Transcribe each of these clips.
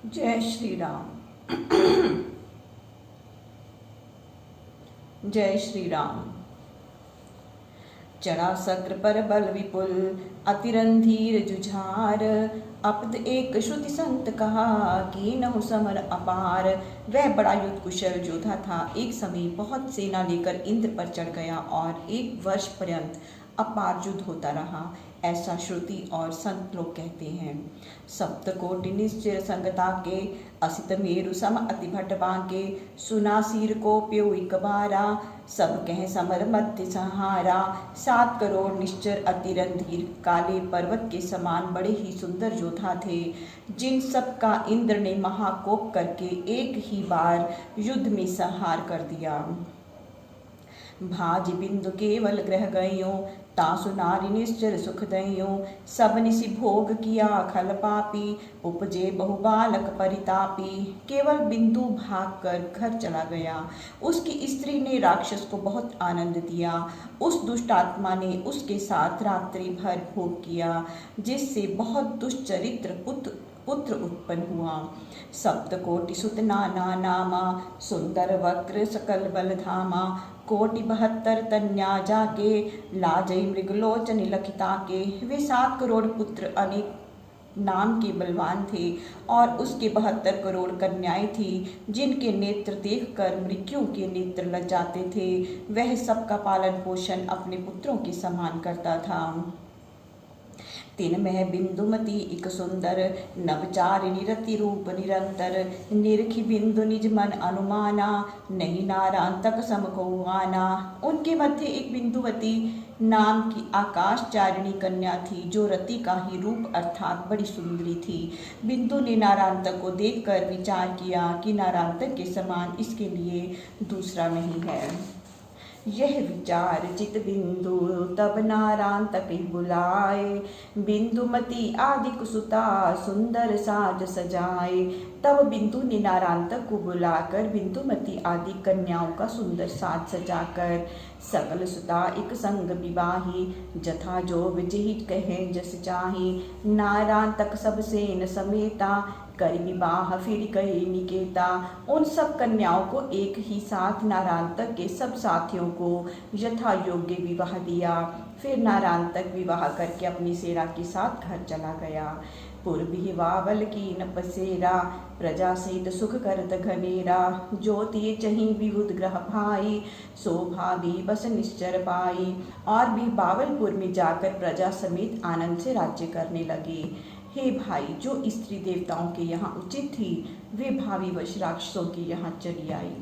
जय श्री राम। जय श्री राम। चढ़ा शक्र पर बल विपुल, अतिरंधीर जुझार। अपद एक श्रुति संत कहा, कीनहु समर अपार। वह बड़ा युद्ध कुशल योद्धा था। एक समय बहुत सेना लेकर इंद्र पर चढ़ गया और 1 वर्ष पर्यंत अपार युद्ध होता रहा, ऐसा श्रुति और संत लोग कहते हैं। सप्तकोटि निश्चर संगता के, असित मेरु सम अति भट बांके। सुना सिर को प्यो एक बारा, सब कह समर मध्य सहारा। 7 करोड़ निश्चर अति रणधीर, काले पर्वत के समान बड़े ही सुंदर योद्धा थे, जिन सब का इंद्र ने महाकोप करके एक ही बार युद्ध में संहार कर दिया। भाज बिंदु केवल ग्रह गयो, तासु नारी निश्चर सुख दयो। सब निशि भोग किया खल पापी, उपजे बहु बालक परितापी। केवल बिंदु भाग कर घर चला गया। उसकी स्त्री ने राक्षस को बहुत आनंद दिया। उस दुष्ट आत्मा ने उसके साथ रात्रि भर भोग किया, जिससे बहुत दुष्चरित्र पुत्र उत्पन्न हुआ। सप्तकोटि सुत नाना नामा, सुंदर वक्र सकल बल धामा। कोटि 72 तन्या जाके, लाजई मृगलोचन लखिता के। वे 7 करोड़ पुत्र अनेक नाम के बलवान थे और उसके 72 करोड़ कन्याएं थी, जिनके नेत्र देखकर मृग्यों के नेत्र लज जाते थे। वह सबका पालन पोषण अपने पुत्रों के समान करता था। तिनमह बिंदुमती इक सुंदर, नवचारिणी रति रूप निरंतर। निरखी बिंदु निज मन अनुमाना, नहीं नारांतक सम को आना। उनके मध्य एक बिंदुवती नाम की आकाशचारिणी कन्या थी, जो रति का ही रूप अर्थात बड़ी सुंदरी थी। बिंदु ने नारांतक को देखकर विचार किया कि नारांतक के समान इसके लिए दूसरा नहीं है। यह विचार चित बिंदु तब नारांतक बुलाए। बिंदुमती आदि कुसुता सुंदर साज सजाए। तब बिंदु ने नारांतक को बुलाकर बिंदुमती आदि कन्याओं का सुंदर साज सजाकर सकल सुता एक संग विवाही। जथा जो विजही कहे जस चाही, नारांतक सब सेन समेता। कर विवाह फिर कई निकेता। उन सब कन्याओं को एक ही साथ नारांतक के सब साथियों को यथा योग्य विवाह दिया। फिर नारांतक विवाह करके अपनी सेना के साथ घर चला गया। पूर्वी वावल की न पसेरा, प्रजा सहित सुख करत घनेरा। ज्योति चही विबुध ग्रह भाई, शोभा भी बस निश्चर पाई। और भी बावलपुर में जाकर प्रजा समेत आनंद से राज्य करने लगे। हे भाई, जो स्त्री देवताओं के यहाँ उचित थी, वे भावी वश राक्षसों के यहाँ चली आई।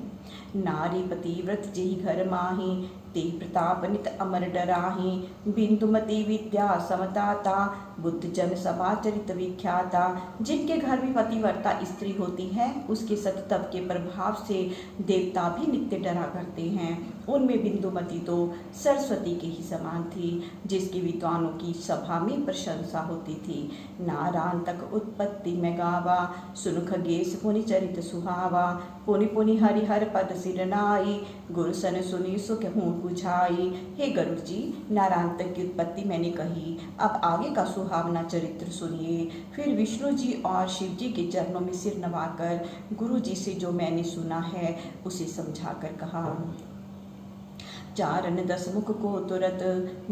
नारी पतिव्रत जेहि घर माही, ते प्रताप नित अमर डराही। बिंदुमती विद्या समताता, बुद्ध जन सभा चरित विख्याता। जिनके घर में पतिव्रता स्त्री होती है, उसके सततप के प्रभाव से देवता भी नित्य डरा करते हैं। उनमें बिंदुमती तो सरस्वती के ही समान थी, जिसकी विद्वानों की सभा में प्रशंसा होती थी। नारांतक उत्पत्ति में गावा, सुन खगेश पुनि चरित सुहावा। पुनि पुनि हरिहर पद सिरनाई, गुरसन सुनी सुख हूँ बुझाई। हे गरुड़ जी, नारांतक की उत्पत्ति मैंने कही, अब आगे का सुहावना चरित्र सुनिए। फिर विष्णु जी और शिव जी के चरणों में सिर नवाकर गुरु जी से जो मैंने सुना है उसे समझाकर कहा। चारण 10 मुख को तुरत,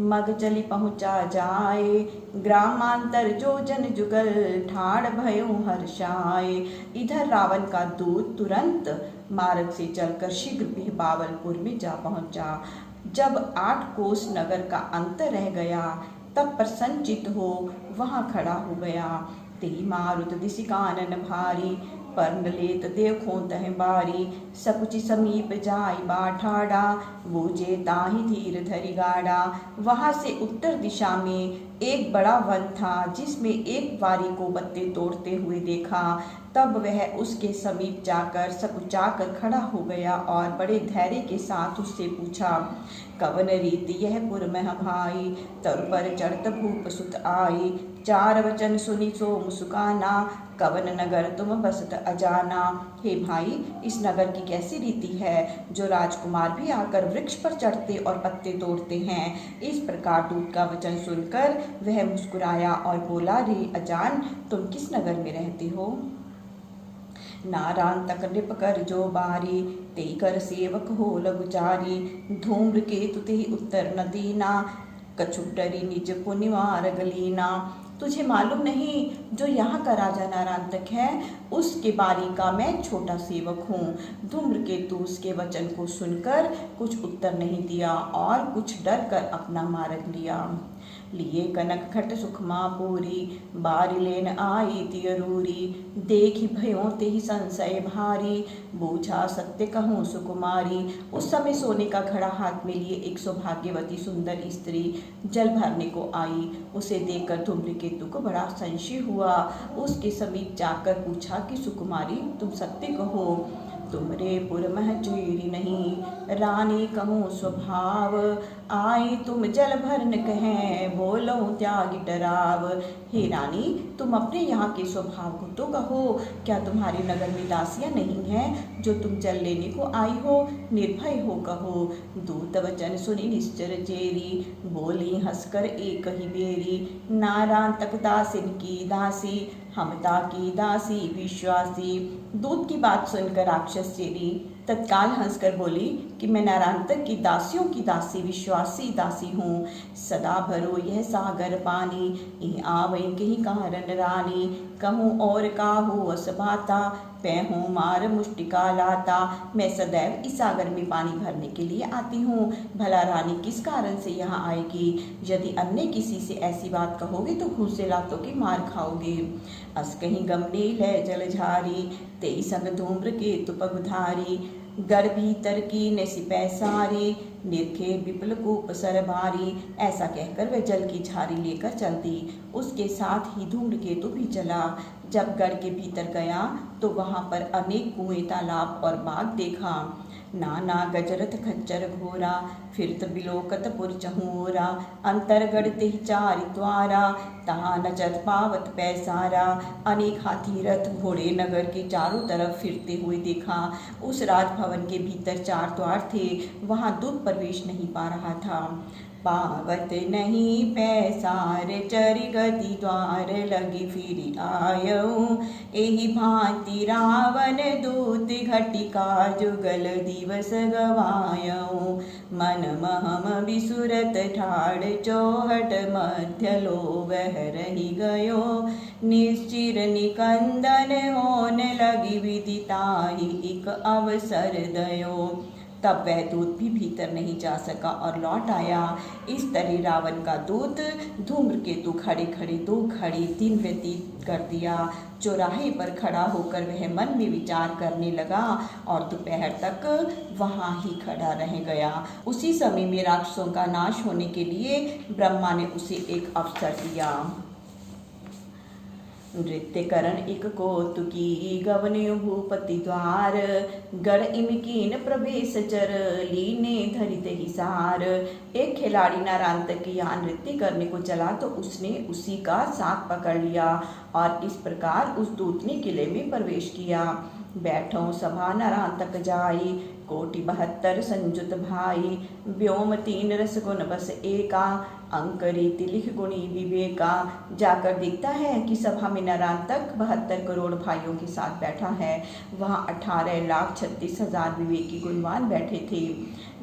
मग चली पहुँचा जाए। ग्रामांतर जो जन जुगल, ठाड़ भयो हर्षाए। इधर रावण का दूत तुरंत मार्ग से चलकर शीघ्र भी बावलपुर में जा पहुँचा। जब 8 कोस नगर का अंतर रह गया, तब प्रसन्नचित हो वहाँ खड़ा हो गया। तेहि मारुत दिसि कानन भारी, पर्ण लेत देखो तह बारी। सकुचि समीप जाई बाठाड़ा, बूझे ताहि धीर धरि गाड़ा। वहाँ से उत्तर दिशा में एक बड़ा वन था, जिसमें एक बारी को पत्ते तोड़ते हुए देखा। तब वह उसके समीप जाकर सकुचाकर खड़ा हो गया और बड़े धैर्य के साथ उससे पूछा, कवन रीति यह पुर मह भाई। तरु पर चढ़त भूप सुत आई, 4 वचन सुनी सो मुस्काना। कवन नगर तुम बसत अजाना। हे भाई, इस नगर की कैसी रीति है, जो राजकुमार भी आकर वृक्ष पर चढ़ते और पत्ते तोड़ते हैं। इस प्रकार दूत का वचन सुनकर वह मुस्कुराया और बोला, रे अजान, तुम किस नगर में रहते हो। नारांतक नृप कर जो बारी, ते कर सेवक हो लघुचारी। धूम्र केतु ते उत्तर न दीना, कछु डरी निज पुनिवार गलीना। तुझे मालूम नहीं जो यहाँ का राजा नारांतक है उसके बारी का मैं छोटा सेवक हूँ। धूम्रकेतु उसके वचन को सुनकर कुछ उत्तर नहीं दिया और कुछ डर कर अपना मार्ग लिया। लिए कनक खट सुखमा पूरी, बारी लेन आई तियरूरी। देखी भयों ते ही संशय भारी, बूझा सत्य कहूँ सुकुमारी। उस समय सोने का घड़ा हाथ में लिए एक सौभाग्यवती सुंदर स्त्री जल भरने को आई। उसे देखकर धूम्रकेतु को बड़ा संशय हुआ। उसके समीप जाकर पूछा कि सुकुमारी तुम सत्य कहो, तुमरे पुर मह चेरी नहीं, रानी कहूँ स्वभाव। आई तुम जल भरन कहें, बोलो त्यागी डराव। हे रानी तुम अपने यहाँ के स्वभाव को तो कहो, क्या तुम्हारे नगर में दासियाँ नहीं हैं जो तुम जल लेने को आई हो? निर्भय हो कहो। दूत वचन सुनी निश्चर चेरी, बोली हंसकर एक ही बेरी। नारांतक दासिन की दासी, हमता की दासी विश्वासी। दूत की बात सुनकर राक्षस चेरी तत्काल हंसकर बोली कि मैं नारांतक की दासियों की दासी विश्वासी दासी हूँ। सदा भरो यह सागर पानी, यह आवै कहीं कारण रानी। कहूँ और काहू असबाता, पैहूँ मार मुष्टिका लाता। मैं सदैव इस सागर में पानी भरने के लिए आती हूँ, भला रानी किस कारण से यहाँ आएगी? यदि अन्य किसी से ऐसी बात कहोगे तो घूसे लातों की मार खाओगे। अस कहीं गमने लय जल झारी, तेई संग धूम्रकेतु पगधारी। गढ़ भीतर की न सिपै सारी, निरखे विपुल कूप सर भारी। ऐसा कहकर वह जल की झारी लेकर चल दी। उसके साथ ही धूम्रकेतु भी चला। जब गढ़ के भीतर गया तो वहां पर अनेक कुएं, तालाब और बाग देखा। नाना गजरथ खच्चर घोरा, फिरत बिलोकत पुर चहूरा। अंतरगढ़ तेहि चारि द्वारा, तहाँ नचत पावत पैसारा। अनेक हाथी रथ घोड़े नगर के चारों तरफ फिरते हुए देखा। उस राजभवन के भीतर 4 द्वार थे, वहाँ दूत प्रवेश नहीं पा रहा था। पावत नहीं पैसार, चरि गति द्वार लगी फिरि आयऊ। एहि भांति रावण दूत घटिका, जुगल दिवस गवायऊ। मन महम बिसुरत ठाड़, चौहट मध्य लोभ रही गयो। निश्चिर निकंदन होन लगी, विदिताहि एक अवसर दयो। तब वह दूत भी भीतर नहीं जा सका और लौट आया। इस तरह रावण का दूत धूम्रकेतु खड़े खड़े 2 घड़ी दिन व्यतीत कर दिया। चौराहे पर खड़ा होकर वह मन में विचार करने लगा और दोपहर तक वहाँ ही खड़ा रह गया। उसी समय में राक्षसों का नाश होने के लिए ब्रह्मा ने उसे एक अवसर दिया। नृत्य करण एक कौतुकी, गवने भूपति द्वार। गढ़ इमकीन प्रवेश चर, लीने धरित हिसार। एक खिलाड़ी नारांतक के यहाँ नृत्य करने को चला तो उसने उसी का साथ पकड़ लिया और इस प्रकार उस दूत ने किले में प्रवेश किया। बैठो सभा नारांतक जाई, कोटि 72 संजुत भाई। व्योम 3 रस गुण बस एका, अंक रीति लिख गुणी विवेका। जाकर देखता है कि सभा में नारांतक 72 करोड़ भाइयों के साथ बैठा है। वहाँ 18,36,000 विवेकी गुणवान बैठे थे।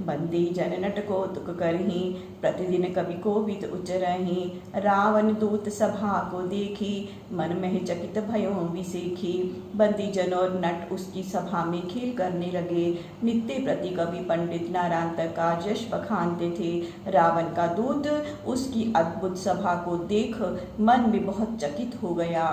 बंदी जन नट कौतुक करही, प्रतिदिन कवि कोविद उच्चरही। रावण दूत सभा को देखी, मन में चकित भयों विसेखी। बंदी जन और नट उसकी सभा में खेल करने लगे। नित्य प्रति कवि पंडित नारांतक का यश बखानते थे। रावण का दूत उसकी अद्भुत सभा को देख मन में बहुत चकित हो गया।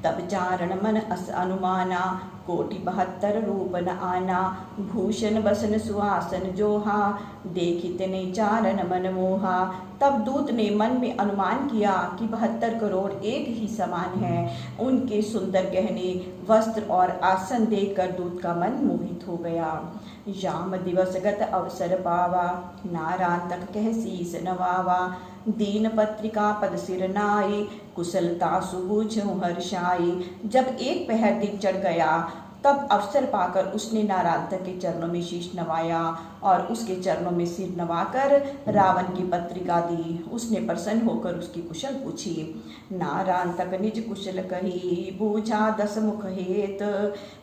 तब चारण मन अस अनुमाना, कोटि 72 रूप न आना। भूषण बसन सुहासन जोहा, देखित ने चारण मन मोहा। तब दूत ने मन में अनुमान किया कि 72 करोड़ एक ही समान हैं। उनके सुंदर गहने, वस्त्र और आसन देखकर दूत का मन मोहित हो गया। याम दिवस गत अवसर पावा, नारांतक कह शीस नवावा। दीन पत्रिका पद सिर नाई, कुशलता सुबूझ हर्षाई। जब एक पहर दिन चढ़ गया तब अवसर पाकर उसने नारायणतक के चरणों में शीश नवाया और उसके चरणों में सिर नवाकर रावण की पत्रिका दी। उसने प्रसन्न होकर उसकी कुशल पूछी। नारायणतक निज कुशल कही, बूझा 10 मुख हेत,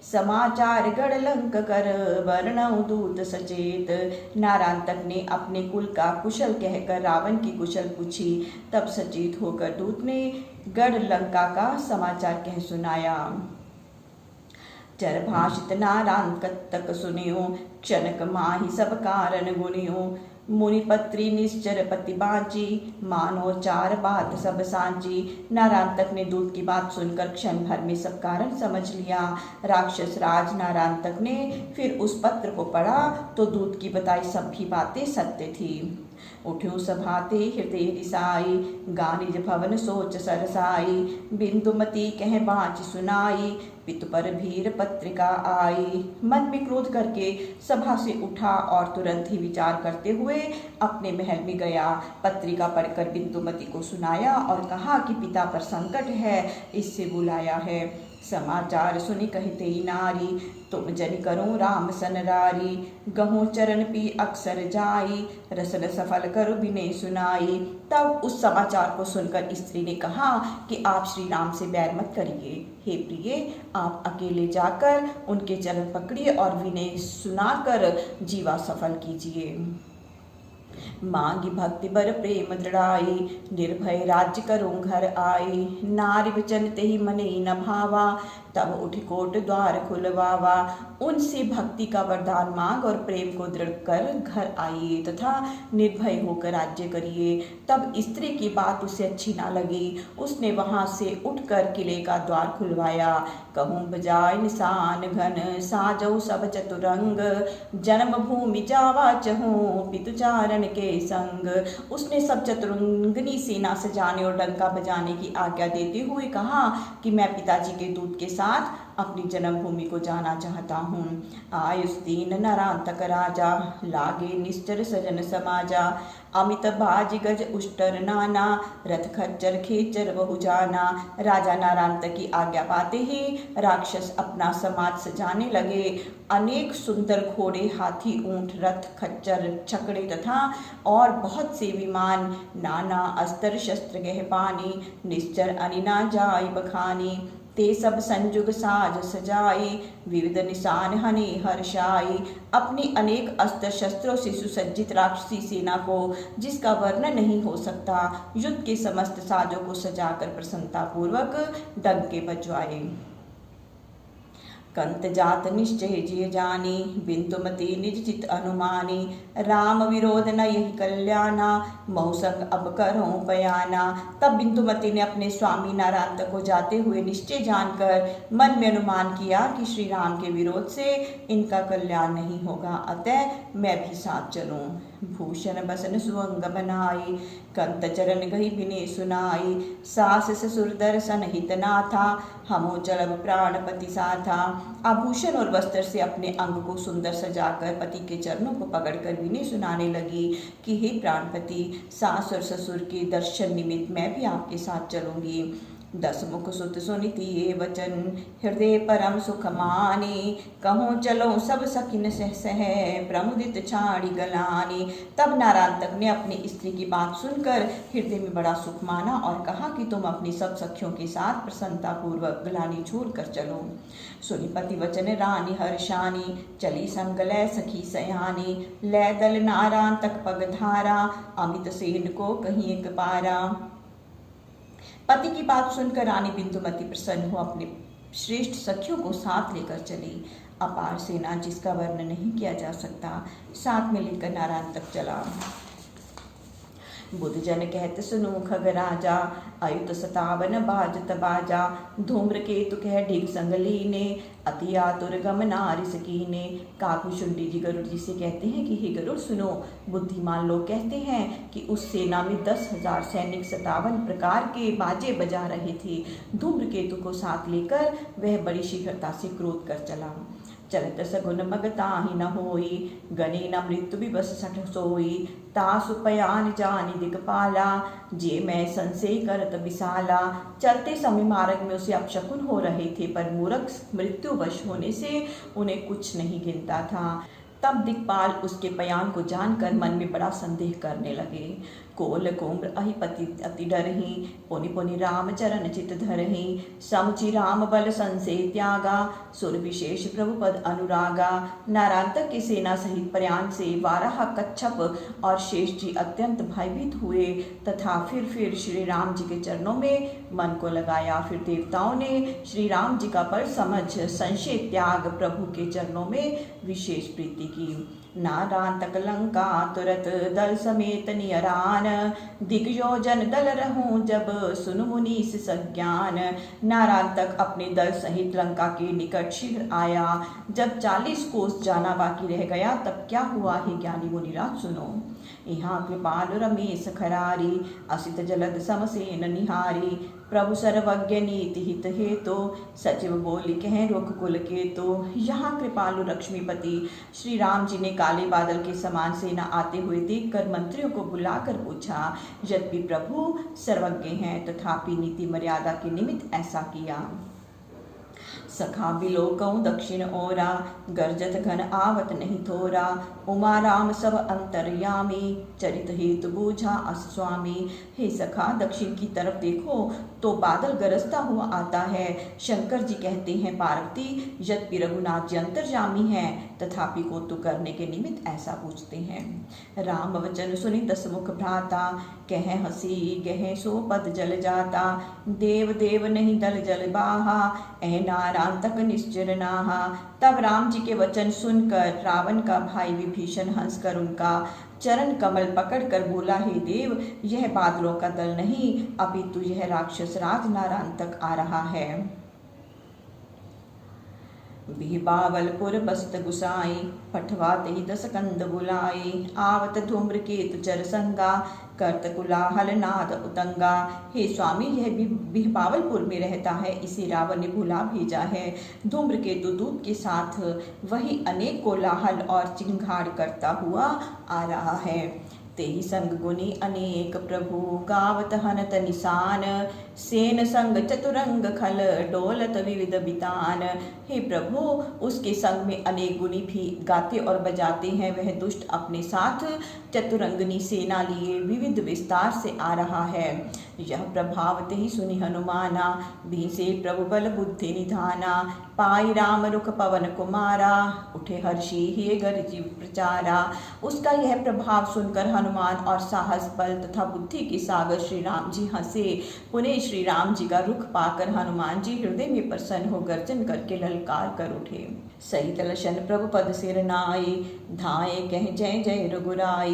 समाचार गढ़ लंक कर, वर्णऊ दूत सचेत। नारायणतक ने अपने कुल का कुशल कहकर रावण की कुशल पूछी। तब सचेत होकर दूत ने गढ़ लंका का समाचार कह सुनाया। चर भाषित नारायणतक सुनियो, क्षणक माहि सब कारण गुनियो। मुनिपत्री निश्चर पति बाँची, मानो 4 बात सब सांची। नारायणतक ने दूत की बात सुनकर क्षण भर में सब कारण समझ लिया। राक्षस राज नारायणतक ने फिर उस पत्र को पढ़ा तो दूत की बताई सब भी बातें सत्य थी। उठ्यो सभाते हृदय दिसाई, गानिज भवन सोच सरसाई। बिंदुमती कह बाँच सुनाई, पितु पर भीर पत्रिका आई। मन में क्रोध करके सभा से उठा और तुरंत ही विचार करते हुए अपने महल में गया। पत्रिका पढ़कर बिंदुमती को सुनाया और कहा कि पिता पर संकट है, इससे बुलाया है। समाचार सुनि कहते नारी, तुम जन करो राम सनरारी। गहो चरण पी अक्सर जाई, रसन सफल करो विनय सुनाई। तब उस समाचार को सुनकर स्त्री ने कहा कि आप श्री राम से बैर मत करिए। हे प्रिय, आप अकेले जाकर उनके चरण पकड़िए और विनय सुनाकर जीवा सफल कीजिए। मांगी भक्ति बर प्रेम दृढ़ाई, निर्भय राज्य करूं घर आई। नारी वचन तेहि मने न भावा, तब उठ कोट द्वार खुलवावा। उनसे भक्ति का वरदान मांग और प्रेम को दृढ़ कर घर आइए तथा निर्भय होकर राज्य करिए। तब स्त्री की बात उसे अच्छी ना लगी। उसने वहां से उठकर किले का द्वार खुलवाया। कहूँ बजाय निशान घन, साजऊ सब चतुरंग। जन्मभूमि जावा चहूँ, पितुचारण के संग। उसने सब चतुरंगनी सेना सजाने और डंका बजाने की आज्ञा देते हुए कहा कि मैं पिताजी के दूत के साथ अपनी जन्मभूमि को जाना चाहता हूँ। आयुस्तीन नारायणतक राजा, लागे निश्चर सजन समाजा। अमित बाज गज उष्टर नाना, रथ खच्चर खेचर बहु जाना। राजा नारायणतक की आज्ञा पाते ही राक्षस अपना समाज सजाने लगे। अनेक सुंदर घोड़े, हाथी, ऊंट, रथ, खच्चर, छकड़े तथा और बहुत से विमान, नाना अस्त्र शस्त्र गहपानी, निश्चर अनिना जाय बखानी। ते सब संजुग साज सजाई, विविध निशान हने हर्षाई। अपनी अनेक अस्त्र शस्त्रों से सुसज्जित राक्षसी सेना को, जिसका वर्णन नहीं हो सकता, युद्ध के समस्त साजों को सजाकर प्रसन्नता पूर्वक डंके बजवाए। कंत जात निश्चय जिय जानी, बिंदुमती निज चित अनुमानी। राम विरोध न यही कल्याणा, मौसंग अब करो पयाना। तब बिंदुमती ने अपने स्वामी नारायणतक को जाते हुए निश्चय जानकर मन में अनुमान किया कि श्री राम के विरोध से इनका कल्याण नहीं होगा, अतः मैं भी साथ चलूं। भूषण बसन सुअंग बनाई, कंत चरण गही विनय सुनाई। सास ससुर दर्शन हित नाथा, हमो चलब प्राणपति साथा। आभूषण और वस्त्र से अपने अंग को सुंदर सजाकर पति के चरणों को पकड़कर विनय सुनाने लगी कि हे प्राणपति, सास और ससुर के दर्शन निमित्त मैं भी आपके साथ चलूंगी। 10 मुख सुत सुनिति ये वचन, हृदय परम सुख मानी। कहूँ चलो सब सखिन सह सह, प्रमुदित छाड़ी गलानी। तब नारायणतक ने अपनी स्त्री की बात सुनकर हृदय में बड़ा सुख माना और कहा कि तुम अपनी सब सखियों के साथ प्रसन्नता पूर्वक गलानी छोड़कर चलो। सुनि पति वचन रानी हर्षानी, चली संग लय सखी सयानी। लय दल नारायणतक पग धारा, अमित सेन को कहीं एक पारा। पति की बात सुनकर रानी बिंदुमती प्रसन्न हो अपने श्रेष्ठ सखियों को साथ लेकर चली। अपार सेना जिसका वर्णन नहीं किया जा सकता साथ में लेकर नारायणतक चला। बुद्ध जन कहत सुनो खग राजा, अयुत 57 बाजत बाजा। धूम्रकेतु कह ढिग संग लीने, अति आतुर गम नारिस कीने। काकुशुंडी जी गरुड़ जी से कहते हैं कि हे गरुड़ सुनो, बुद्धिमान लोग कहते हैं कि उस सेना में 10,000 सैनिक 57 प्रकार के बाजे बजा रहे थे। धूम्रकेतु को साथ लेकर वह बड़ी शीघ्रता से क्रोध कर चला। चलत सगुन मगताहि न होई, गने न मृत्यु विवश सठ सोई। तासु पयान जानि दिगपाला, जे मैं संशय करत विशाला। चलते समय मार्ग में उसे अपशकुन हो रहे थे, पर मूर्ख मृत्युवश होने से उन्हें कुछ नहीं गिनता था। तब दिक्पाल उसके पयान को जानकर मन में बड़ा संदेह करने लगे। कोल कुम्र अहिपति अति डरहि, पुनि पुनि राम चरण चित धरहि। समुचि राम बल संशय त्यागा, सुर विशेष प्रभु पद अनुरागा। नारांतक की सेना सहित प्रयाण से वाराह, कच्छप और शेष जी अत्यंत भयभीत हुए तथा फिर श्री राम जी के चरणों में मन को लगाया। फिर देवताओं ने श्री राम जी का बल समझ संशय त्याग प्रभु के चरणों में विशेष प्रीति की। नारांतक लंका तुरत दल समेत नियरान, दिग्योजन दल रहूं जब सुनु मुनीस सज्ञान। नारांतक अपने दल सहित लंका के निकट शीघ्र आया। जब 40 कोस जाना बाकी रह गया तब क्या हुआ है ज्ञानी मुनिराज सुनो। यहाँ कृपाल रमेश खरारी, असित जलद समसेन निहारी। प्रभु सर्वज्ञ नीति हित हेतु, सचिव बोली कहें रुख कुल के। तो यहाँ कृपालु लक्ष्मीपति श्री राम जी ने काले बादल के समान सेना आते हुए देखकर मंत्रियों को बुलाकर पूछा। यद्यपि प्रभु सर्वज्ञ हैं तथापि नीति मर्यादा के निमित्त ऐसा किया। सखा बिलोकऊं दक्षिण ओरा, गर्जत घन आवत नहीं थोरा। उमा राम सब अंतर्यामी, चरित हेतु बूझा अस स्वामी। हे सखा दक्षिण की तरफ देखो तो बादल गरजता हुआ आता है। शंकर जी कहते हैं पार्वती यद्यपि रघुनाथ जी अंतर्यामी हैं तथापि कौतु करने के निमित्त ऐसा पूछते हैं। राम वचन सुनि दसमुख भ्राता, कह हसी गह सो पद जल जाता। देव देव नहीं दल जल बाहा, ऐ नारांतक निश्चर नाहा। तब राम जी के वचन सुनकर रावण का भाई विभीषण हंसकर उनका चरण कमल पकड़कर बोला, हे देव यह बादलों का दल नहीं अपितु यह राक्षस राज नारांतक आ रहा है। बिहबावलपुर बसत गुसाई, पठवाते ही 10 कंद बुलाई। आवत धूम्र केतु चर संगा, करत कुलाहल नाद उतंगा। हे स्वामी यह बिहबावलपुर में रहता है, इसे रावण ने भुला भेजा है। धूम्र केतु दूत के साथ वही अनेक कोलाहल और चिंगाड़ करता हुआ आ रहा है। तेहि संग गुनी अनेक प्रभु, गावत हनत निशान। सेन संग चतुरंग खल, डोलत विविध बितान। हे प्रभु उसके संग में अनेक गुनी भी गाते और बजाते हैं। वह दुष्ट अपने साथ चतुरंगनी सेना लिए विविध विस्तार से आ रहा है। यह प्रभावते ही सुनि हनुमाना, भीसे प्रभु बल बुद्धि निधाना। पाई राम रुख पवन कुमारा, उठे हर्षि हे गर्जी प्रचारा। उसका यह प्रभाव सुनकर हनुमान और साहस बल तथा बुद्धि के सागर श्री राम जी हंसे। पुनः श्री राम जी का रुख पाकर हनुमान जी हृदय में प्रसन्न हो गर्जन करके ललकार कर उठे। सहित लशन प्रभु पद सिर नाई, धाये कह जय जय रघुराई।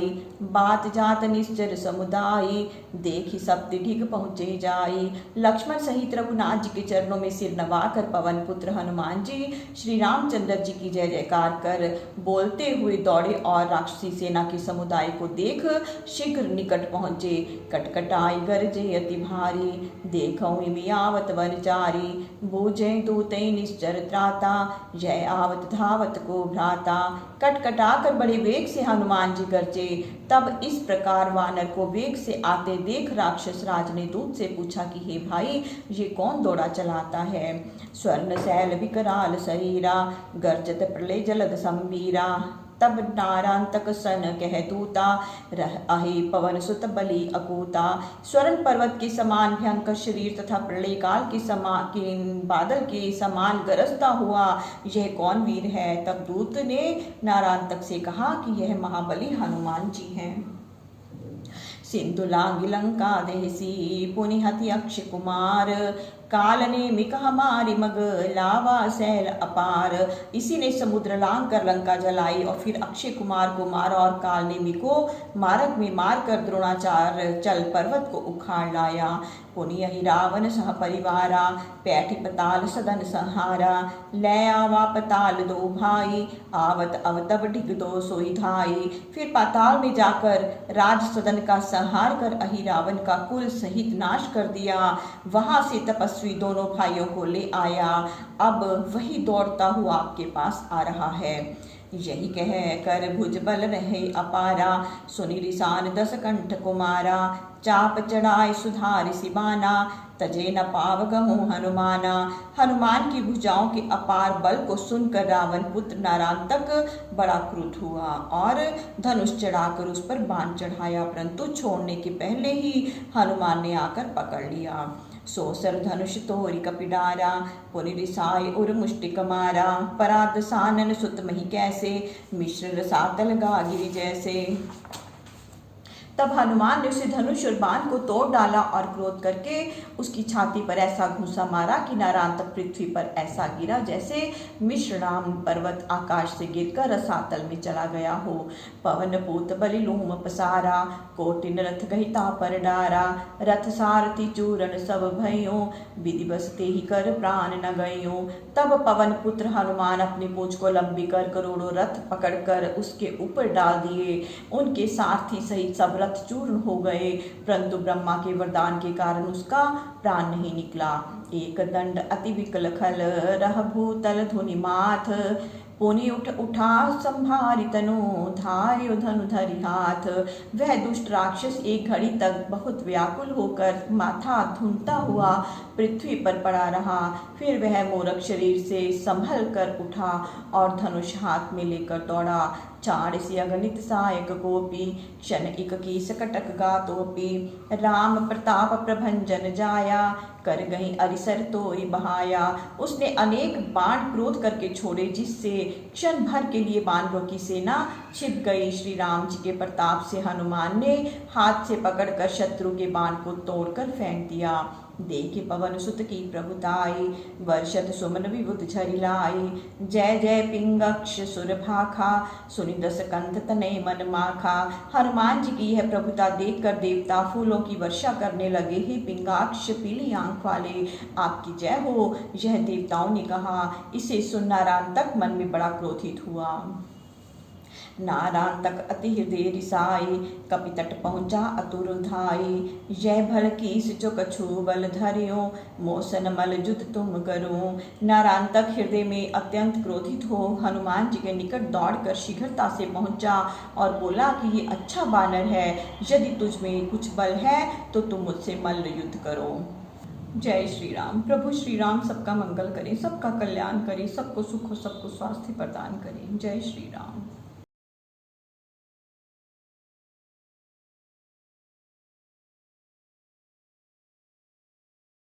बात जात निश्चर समुदायी, देखी सप्त ढिग पहुँचे जाई। लक्ष्मण सहित रघुनाथ जी के चरणों में सिर नवाकर पवन पुत्र हनुमान जी श्री रामचंद्र जी की जय जयकार कर बोलते हुए दौड़े और राक्षसी सेना के समुदाय को देख शीघ्र निकट पहुँचे। कटकटाई गरजे अति भारी, देखऊं आवत वनचारी। बूझे दूते निश्चर त्राता, जय आवत धावत को भ्राता। कटकटाकर बड़े वेग से हनुमान जी गरजे। तब इस प्रकार वानर को वेग से आते देख राक्षस राज ने दूत से पूछा कि हे भाई ये कौन दौड़ा चलाता है। स्वर्ण शैल विकराल शरीरा, गर्जत प्रलय जलद संबीरा। तब नारांतक सन कह दूता, रह अहे पवन सुत बलि अकूता। स्वर्ण पर्वत के समान भयंकर शरीर तथा प्रलय काल के बादल के समान गरजता हुआ यह कौन वीर है। तब दूत ने नारांतक से कहा कि यह महाबली हनुमान जी हैं। सिंधु लांगी लंका देहसी, पुनि हति अक्ष कुमार। काल ने मिक हमारी मग, लावा सैल अपार। इसी ने समुद्र लांग कर लंका जलाई और फिर अक्षय कुमार को मारा और काल ने मिको मार्ग में मार कर द्रोणाचार्य चल पर्वत को उखाड़ लाया। पुनि यही रावण सह परिवारा, पैठी पताल सदन संहारा। लय आवा पताल दो भाई, आवत अवतब ढिग दो सोई धाई। फिर पाताल में जाकर राज सदन का संहार कर अहि रावण का कुल सहित नाश कर दिया। वहां से तपस्वी तपस्वी दोनों भाइयों को ले आया, अब वही दौड़ता हुआ आपके पास आ रहा है। यही कह कर भुजबल रहे अपारा, सुनि रिसान 10 कंठ कुमारा, चाप चढ़ाए सुधार सिबाना, तजे न पावगहु हनुमाना। हनुमान की भुजाओं के अपार बल को सुनकर रावण पुत्र नारांतक बड़ा क्रुद्ध हुआ और धनुष चढ़ाकर उस पर बाण चढ़ाया, परंतु छोड़ने के पहले ही हनुमान ने आकर पकड़ लिया। सोसर धनुष तोरि कपिडारा, पुनि रिसाए उर मुष्टिक मारा, पराद सानन सुत मही कैसे, मिश्र रसातल गागिरि जैसे। तब हनुमान ने उसे धनुष और बाण को तोड़ डाला और क्रोध करके उसकी छाती पर ऐसा घूंसा मारा कि नारांतक पृथ्वी पर ऐसा गिरा जैसे मिश्रराम पर्वत आकाश से गिरकर रसातल में चला गया हो। पवन पूत बलि लूम पसारा, कोटिन रथ गहिता पर डारा, रथ सारथी चूरण सब भयो, विधि बस तेहि कर प्राण न गयो। तब पवन पुत्र हनुमान अपनी पूंछ को लंबी कर करोड़ों रथ पकड़कर उसके ऊपर डाल दिए। उनके सारथी सहित सब रथ चूर्ण हो गए, परंतु ब्रह्मा के वरदान के कारण उसका प्राण नहीं निकला। एक दंड अति विकल खल, रह भूतल धुनि माथ, पुनि उठा संभारि तनु, धार्यो धनु धरि हाथ। वह दुष्ट राक्षस एक घड़ी तक बहुत व्याकुल होकर माथा धुनता हुआ पृथ्वी पर पड़ा रहा, फिर वह मोरक शरीर से संभल कर उठा और धनुष हाथ में लेकर दौड़ा। चाणस्य अगणित सहायक गोपी, क्षण इक की सकटक गातोपि, राम प्रताप प्रभंजन जाया, कर गई अरिसर तोरि बहाया। उसने अनेक बाण क्रोध करके छोड़े, जिससे क्षण भर के लिए वानरों की सेना छिप गई। श्री राम जी के प्रताप से हनुमान ने हाथ से पकड़कर शत्रु के बाण को तोड़कर फेंक दिया। देखे पवन सुत की प्रभुताई, वर्षत सुमन विबुध झरिलाई, जय जय पिंगक्ष सुर भाखा, सुनि 10 कंठ तनय मन माखा। हनुमान जी की यह प्रभुता देखकर देवता फूलों की वर्षा करने लगे। हे पिंगाक्ष पीली आंख वाले, आपकी जय हो। यह देवताओं ने कहा। इसे सुन नारांतक मन में बड़ा क्रोधित हुआ। नारांतक अति हृदय रिसाई, कपि तट पहुँचा अतुर धाई, जय भल कीस जो कछु बल धरियो, मोसन मल जुत तुम करो। नारांतक हृदय में अत्यंत क्रोधित हो हनुमान जी के निकट दौड़कर शीघ्रता से पहुंचा और बोला कि ये अच्छा बानर है, यदि तुझ में कुछ बल है तो तुम मुझसे मल्ल युद्ध करो। जय श्री राम। प्रभु श्री राम सबका मंगल करें, सबका कल्याण करें, सबको सुख और सबको स्वास्थ्य प्रदान करें। जय श्री राम।